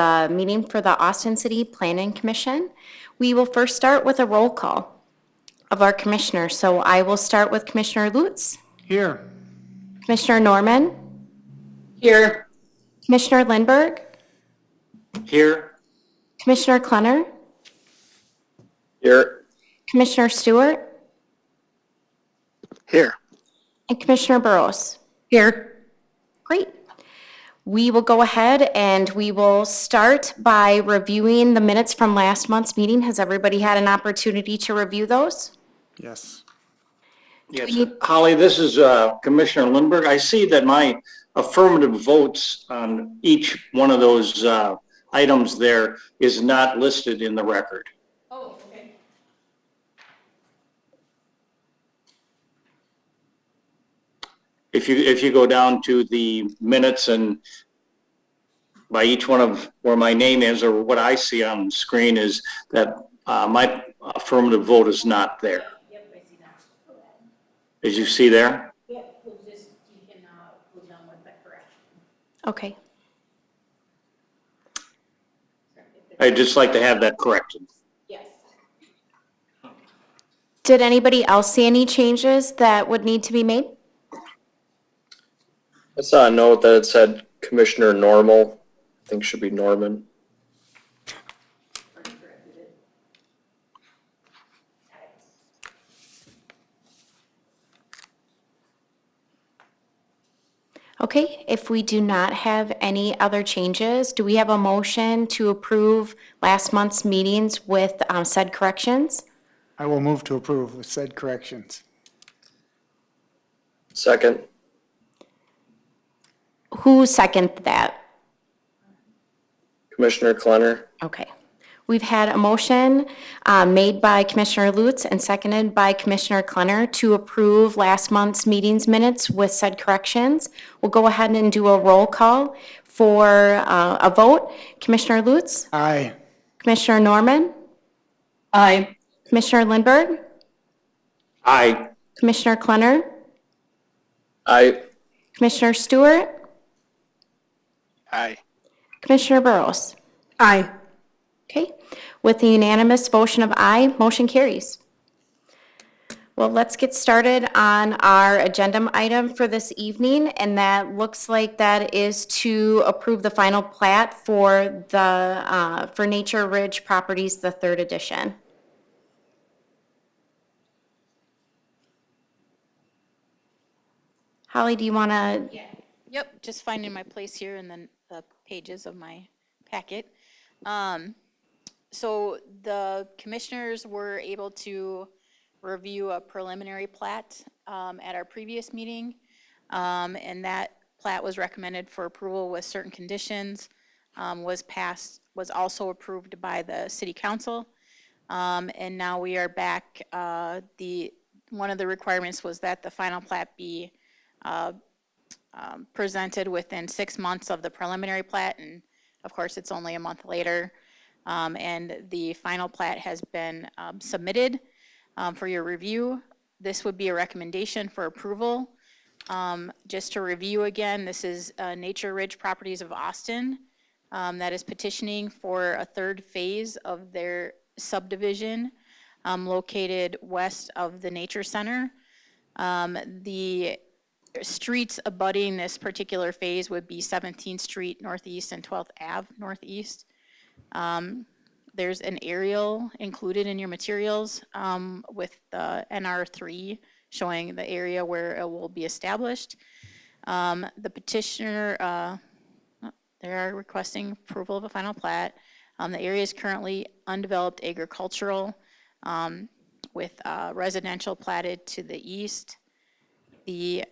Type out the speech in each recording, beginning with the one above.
the meeting for the Austin City Planning Commission. We will first start with a roll call of our commissioners. So I will start with Commissioner Lutz, Here. Commissioner Norman, Here. Commissioner Lindberg, Here. Commissioner Klenner, Here. Commissioner Stewart, Here. and Commissioner Burrows. Here. Great. We will go ahead and we will start by reviewing the minutes from last month's meeting. Has everybody had an opportunity to review those? Yes. Yes, Holly, this is Commissioner Lindberg. I see that my affirmative votes on each one of those items there is not listed in the record. Oh, okay. If you go down to the minutes and by each one of where my name is or what I see on the screen is that my affirmative vote is not there. Yep, I see that. As you see there? Yep, we'll just, you can go down with the correction. Okay. I'd just like to have that corrected. Yes. Did anybody else see any changes that would need to be made? I saw a note that it said Commissioner Normal. I think should be Norman. Okay, if we do not have any other changes, do we have a motion to approve last month's meetings with said corrections? I will move to approve with said corrections. Second. Who seconded that? Commissioner Klenner. Okay. We've had a motion made by Commissioner Lutz and seconded by Commissioner Klenner to approve last month's meetings minutes with said corrections. We'll go ahead and do a roll call for a vote. Commissioner Lutz? Aye. Commissioner Norman? Aye. Commissioner Lindberg? Aye. Commissioner Klenner? Aye. Commissioner Stewart? Aye. Commissioner Burrows? Aye. Okay, with the unanimous votion of aye, motion carries. Well, let's get started on our agenda item for this evening, and that looks like that is to approve the final plat for the for Nature Ridge Properties, the third edition. Holly, do you want to? Yeah. Yep, just finding my place here and then the pages of my packet. So the commissioners were able to review a preliminary plat at our previous meeting. And that plat was recommended for approval with certain conditions, was also approved by the city council. And now we are back. One of the requirements was that the final plat be presented within 6 months of the preliminary plat, and of course it's only a month later. And the final plat has been submitted for your review. This would be a recommendation for approval. Just to review again, this is Nature Ridge Properties of Austin that is petitioning for a third phase of their subdivision located west of the Nature Center. The streets abutting this particular phase would be 17th Street Northeast and 12th Ave Northeast. There's an aerial included in your materials with the NR3 showing the area where it will be established. The petitioner, they are requesting approval of a final plat. The area is currently undeveloped agricultural with residential platted to the east. The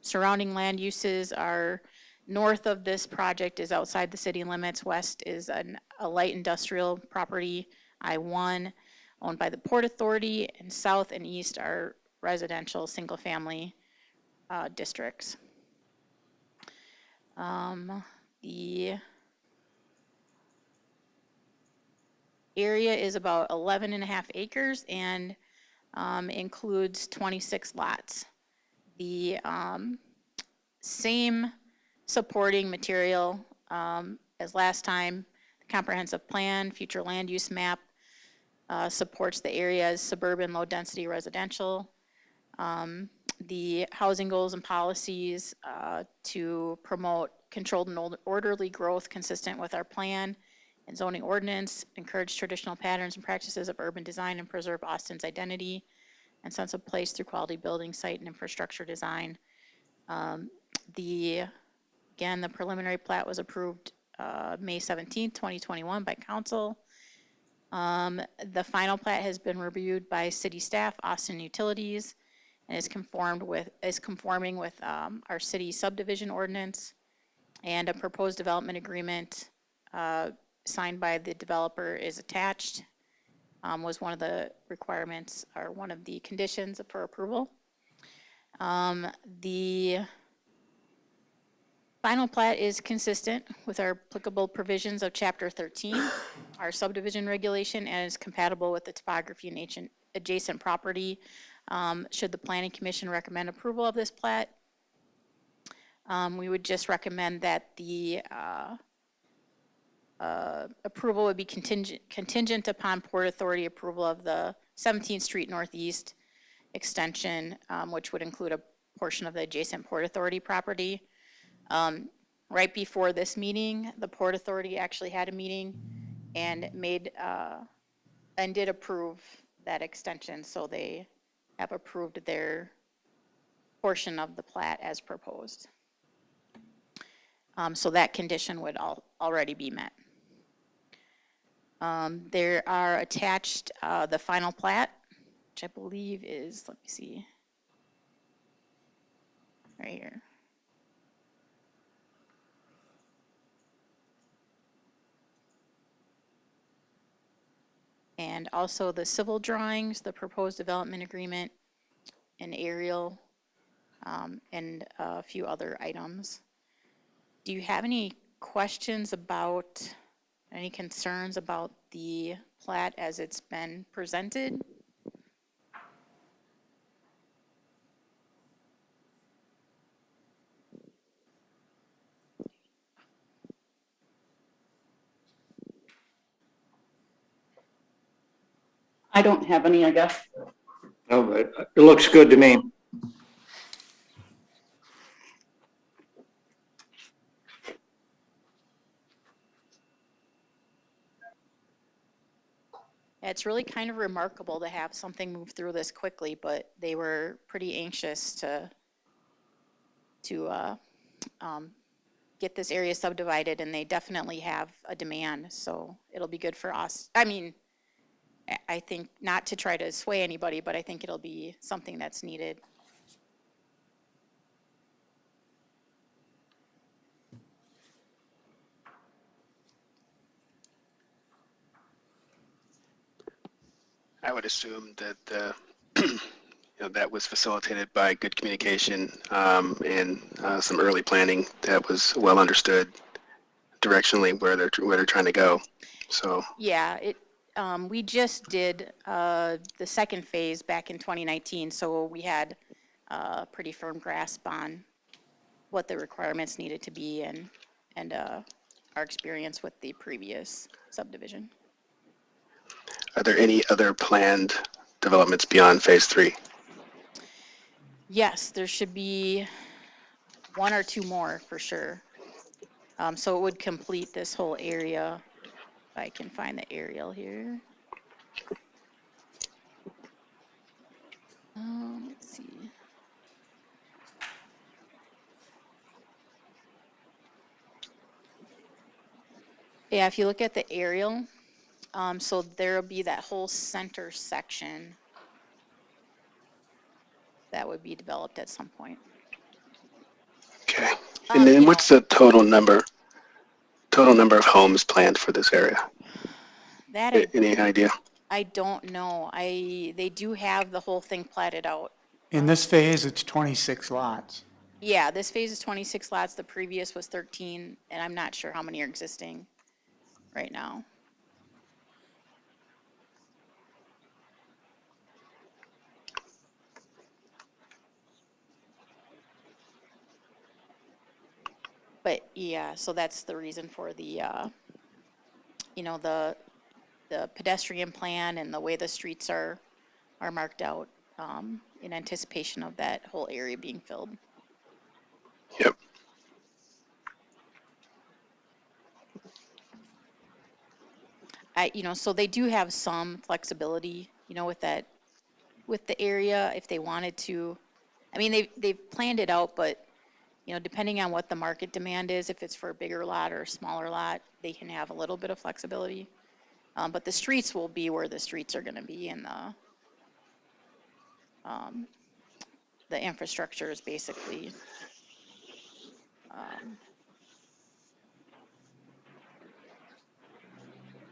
surrounding land uses are north of this project is outside the city limits. West is a light industrial property, I-1, owned by the Port Authority, and south and east are residential single-family districts. The area is about 11.5 acres and includes 26 lots. The same supporting material as last time. The comprehensive plan, future land use map, supports the area as suburban, low-density residential. The housing goals and policies to promote controlled and orderly growth consistent with our plan and zoning ordinance, encourage traditional patterns and practices of urban design and preserve Austin's identity and sense of place through quality building, site, and infrastructure design. Again, the preliminary plat was approved May 17th, 2021 by council. The final plat has been reviewed by city staff, Austin Utilities, and is conforming with our city subdivision ordinance, and a proposed development agreement signed by the developer is attached, was one of the requirements or one of the conditions for approval. The final plat is consistent with our applicable provisions of Chapter 13, our subdivision regulation, and is compatible with the topography and adjacent property. Should the Planning Commission recommend approval of this plat, we would just recommend that the approval would be contingent upon Port Authority approval of the 17th Street Northeast extension, which would include a portion of the adjacent Port Authority property. Right before this meeting, the Port Authority actually had a meeting and did approve that extension, so they have approved their portion of the plat as proposed. So that condition would already be met. There are attached the final plat, which I believe is, let me see, right here. And also the civil drawings, the proposed development agreement, an aerial, and a few other items. Do you have any questions about, any concerns about the plat as it's been presented? I don't have any, I guess. No, but it looks good to me. It's really kind of remarkable to have something move through this quickly, but they were pretty anxious to get this area subdivided, and they definitely have a demand, so it'll be good for us. I mean, I think not to try to sway anybody, but I think it'll be something that's needed. I would assume that that was facilitated by good communication and some early planning that was well understood directionally where they're trying to go. So Yeah, we just did the second phase back in 2019, so we had a pretty firm grasp on what the requirements needed to be and our experience with the previous subdivision. are there any other planned developments beyond phase 3? Yes, there should be one or two more for sure. So it would complete this whole area. If I can find the aerial here. Let's see. Yeah, if you look at the aerial, so there'll be that whole center section that would be developed at some point. Okay. And then what's the total number of homes planned for this area? That Any idea? I don't know. They do have the whole thing platted out. In this phase, it's 26 lots. Yeah, this phase is 26 lots. The previous was 13, and I'm not sure how many are existing right now. But yeah, so that's the reason for the, you know, the pedestrian plan and the way the streets are marked out, in anticipation of that whole area being filled. Yep. You know, so they do have some flexibility, you know, with that, with the area, if they wanted to. I mean, they've planned it out, but, you know, depending on what the market demand is, if it's for a bigger lot or a smaller lot, they can have a little bit of flexibility. But the streets will be where the streets are gonna be, and the infrastructure is basically,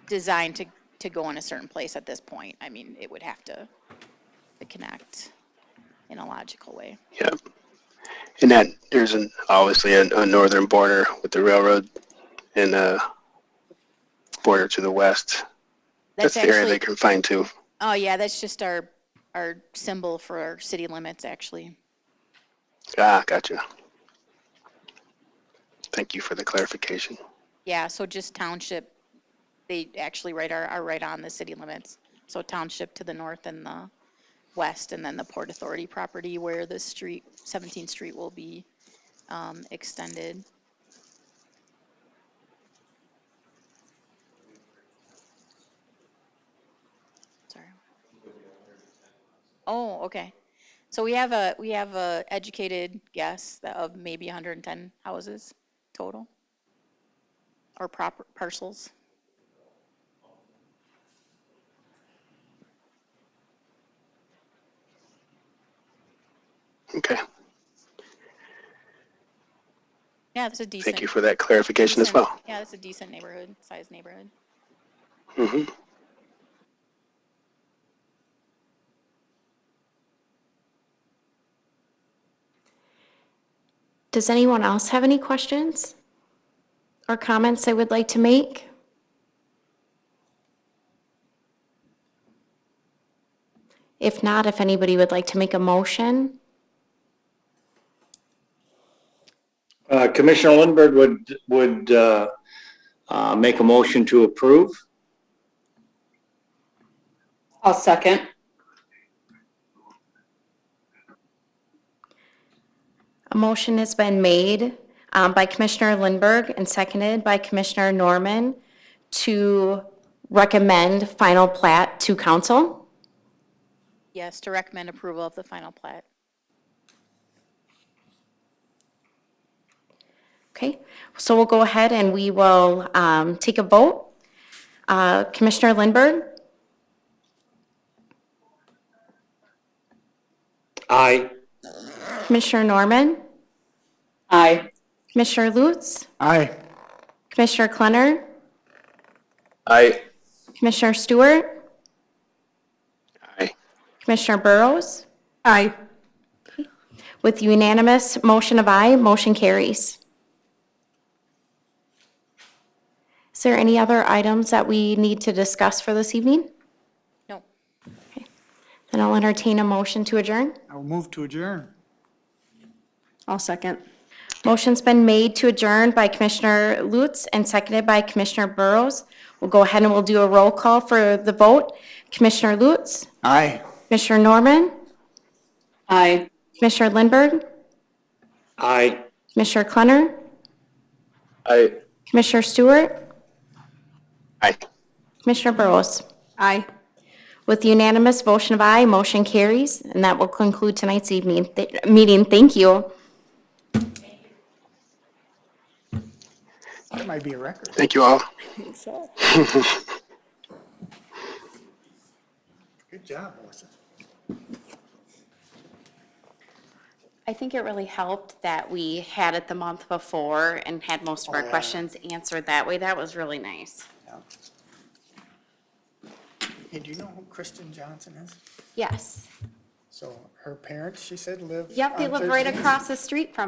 designed to go in a certain place at this point. I mean, it would have to connect in a logical way. Yep. And that there's obviously a northern border with the railroad and a border to the west. That's the area they can find too. Oh, yeah, that's just our symbol for our city limits, actually. Ah, gotcha. Thank you for the clarification. Yeah, so just township, they actually are right on the city limits. So township to the north and the west, and then the Port Authority property where the street, 17th Street will be extended. Sorry. Oh, okay. So we have a educated guess of maybe 110 houses total, or proper parcels. Okay. Yeah, that's a decent. Thank you for that clarification as well. Yeah, that's a decent neighborhood, size neighborhood. Hmm. Does anyone else have any questions or comments they would like to make? If not, if anybody would like to make a motion, Commissioner Lindberg would make a motion to approve. I'll second. a motion has been made by Commissioner Lindberg and seconded by Commissioner Norman to recommend final plat to council. Yes, to recommend approval of the final plat. Okay, so we'll go ahead and we will take a vote. Commissioner Lindberg, Aye. Commissioner Norman, Aye. Commissioner Lutz, Aye. Commissioner Klenner, Aye. Commissioner Stewart, Aye. Commissioner Burrows. Aye. With unanimous motion of aye, motion carries. Is there any other items that we need to discuss for this evening? No. Then I'll entertain a motion to adjourn. I'll move to adjourn. I'll second. Motion's been made to adjourn by Commissioner Lutz and seconded by Commissioner Burrows. We'll go ahead and we'll do a roll call for the vote. Commissioner Lutz, Aye. Commissioner Norman, Aye. Commissioner Lindberg, Aye. Commissioner Klenner, Aye. Commissioner Stewart, Aye. Commissioner Burrows. Aye. With unanimous motion of aye, motion carries, and that will conclude tonight's meeting. Thank you. That might be a record. Thank you all. Good job, Melissa. I think it really helped that we had it the month before and had most of our yeah. questions answered that way. That was really nice. Yeah. Hey, do you know who Kristen Johnson is? Yes. So her parents, she said, live Yep, they on live right 13th? across the street from